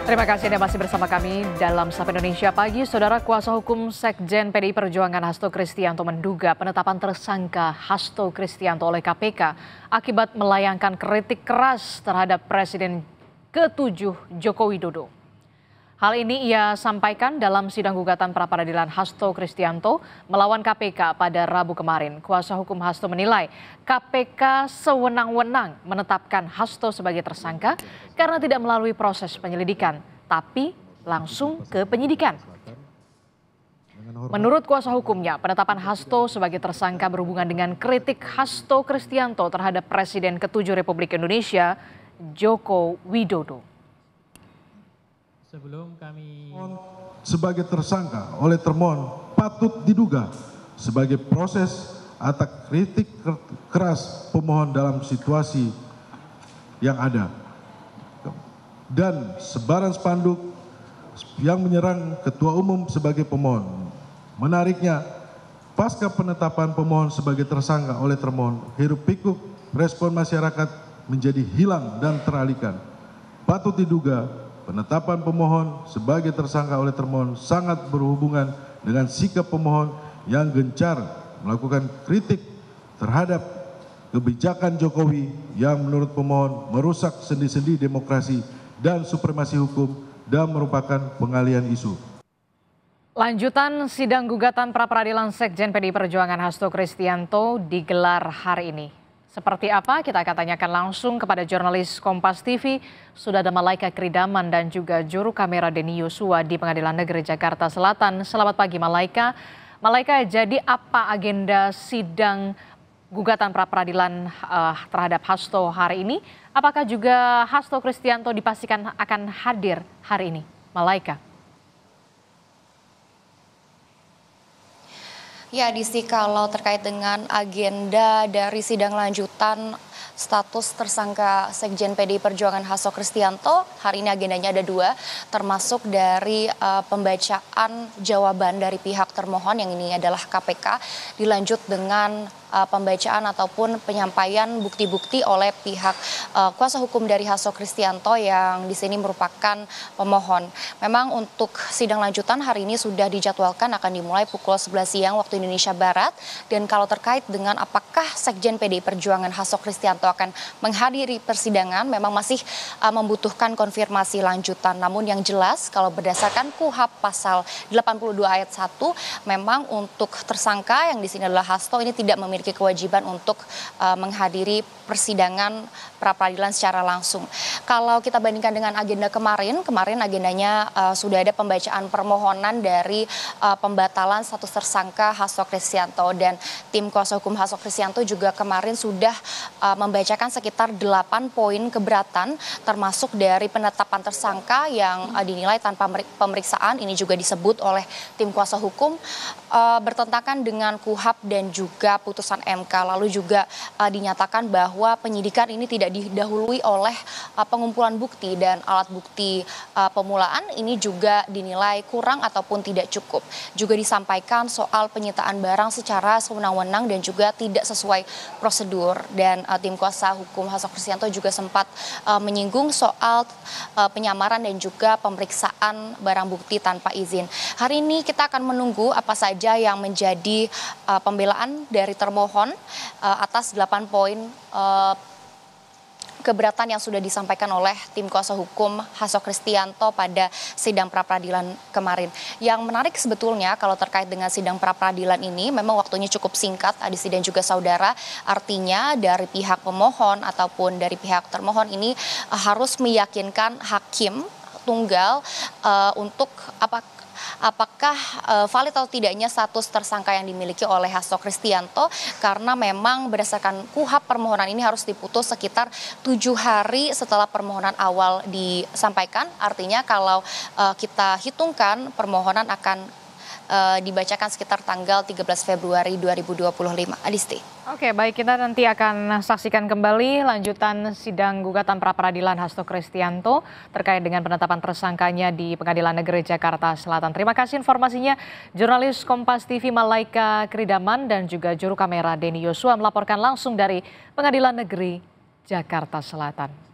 Terima kasih Anda masih bersama kami dalam Sapa Indonesia Pagi. Saudara, kuasa hukum Sekjen PDI Perjuangan Hasto Kristianto menduga penetapan tersangka Hasto Kristianto oleh KPK akibat melayangkan kritik keras terhadap Presiden ke-7 Joko Widodo. Hal ini ia sampaikan dalam sidang gugatan pra-peradilan Hasto Kristianto melawan KPK pada Rabu kemarin. Kuasa hukum Hasto menilai KPK sewenang-wenang menetapkan Hasto sebagai tersangka karena tidak melalui proses penyelidikan, tapi langsung ke penyidikan. Menurut kuasa hukumnya, penetapan Hasto sebagai tersangka berhubungan dengan kritik Hasto Kristianto terhadap Presiden ke-7 Republik Indonesia, Joko Widodo. Sebelum kami sebagai tersangka oleh termohon patut diduga sebagai proses atas kritik keras pemohon dalam situasi yang ada dan sebaran spanduk yang menyerang ketua umum sebagai pemohon. Menariknya, pasca penetapan pemohon sebagai tersangka oleh termohon, hiruk-pikuk respon masyarakat menjadi hilang dan teralihkan. Patut diduga penetapan pemohon sebagai tersangka oleh termohon sangat berhubungan dengan sikap pemohon yang gencar melakukan kritik terhadap kebijakan Jokowi yang menurut pemohon merusak sendi-sendi demokrasi dan supremasi hukum dan merupakan pengalihan isu. Lanjutan sidang gugatan pra-peradilan Sekjen PDI Perjuangan Hasto Kristianto digelar hari ini. Seperti apa? Kita akan tanyakan langsung kepada jurnalis Kompas TV, sudah ada Malaika Kridaman dan juga juru kamera Denny Yosua di Pengadilan Negeri Jakarta Selatan. Selamat pagi Malaika. Malaika, jadi apa agenda sidang gugatan pra-peradilan terhadap Hasto hari ini? Apakah juga Hasto Kristianto dipastikan akan hadir hari ini? Malaika. Ya, Disti, kalau terkait dengan agenda dari sidang lanjutan status tersangka Sekjen PDI Perjuangan Hasto Kristianto, hari ini agendanya ada dua, termasuk dari pembacaan jawaban dari pihak termohon yang ini adalah KPK, dilanjut dengan pembacaan ataupun penyampaian bukti-bukti oleh pihak kuasa hukum dari Hasto Kristianto yang di sini merupakan pemohon. Memang untuk sidang lanjutan hari ini sudah dijadwalkan akan dimulai pukul 11 siang waktu Indonesia Barat, dan kalau terkait dengan apakah Sekjen PDI Perjuangan Hasto Kristianto akan menghadiri persidangan memang masih membutuhkan konfirmasi lanjutan. Namun yang jelas kalau berdasarkan KUHP pasal 82 ayat 1 memang untuk tersangka yang di sini adalah Hasto ini tidak memiliki kewajiban untuk menghadiri persidangan pra-peradilan secara langsung. Kalau kita bandingkan dengan agenda kemarin agendanya sudah ada pembacaan permohonan dari pembatalan status tersangka Hasto Kristianto, dan tim kuasa hukum Hasto Kristianto juga kemarin sudah membacakan sekitar 8 poin keberatan, termasuk dari penetapan tersangka yang dinilai tanpa pemeriksaan. Ini juga disebut oleh tim kuasa hukum bertentangan dengan KUHP dan juga putusan MK. Lalu juga dinyatakan bahwa penyidikan ini tidak didahului oleh pengumpulan bukti, dan alat bukti pemulaan ini juga dinilai kurang ataupun tidak cukup. Juga disampaikan soal penyitaan barang secara sewenang-wenang dan juga tidak sesuai prosedur, dan tim kuasa hukum Hasto Kristianto juga sempat menyinggung soal penyamaran dan juga pemeriksaan barang bukti tanpa izin. Hari ini kita akan menunggu apa saja yang menjadi pembelaan dari termohon atas 8 poin keberatan yang sudah disampaikan oleh tim kuasa hukum Hasto Kristianto pada sidang pra-peradilan kemarin. Yang menarik sebetulnya kalau terkait dengan sidang pra-peradilan ini memang waktunya cukup singkat, Adisti dan juga saudara. Artinya dari pihak pemohon ataupun dari pihak termohon ini harus meyakinkan hakim tunggal untuk apakah valid atau tidaknya status tersangka yang dimiliki oleh Hasto Kristianto, karena memang berdasarkan KUHP permohonan ini harus diputus sekitar 7 hari setelah permohonan awal disampaikan. Artinya kalau kita hitungkan permohonan akan dibacakan sekitar tanggal 13 Februari 2025. Adisti. Oke, baik, kita nanti akan saksikan kembali lanjutan sidang gugatan pra-peradilan Hasto Kristianto terkait dengan penetapan tersangkanya di Pengadilan Negeri Jakarta Selatan. Terima kasih informasinya, jurnalis Kompas TV Malaika Kridaman dan juga juru kamera Denny Yosua melaporkan langsung dari Pengadilan Negeri Jakarta Selatan.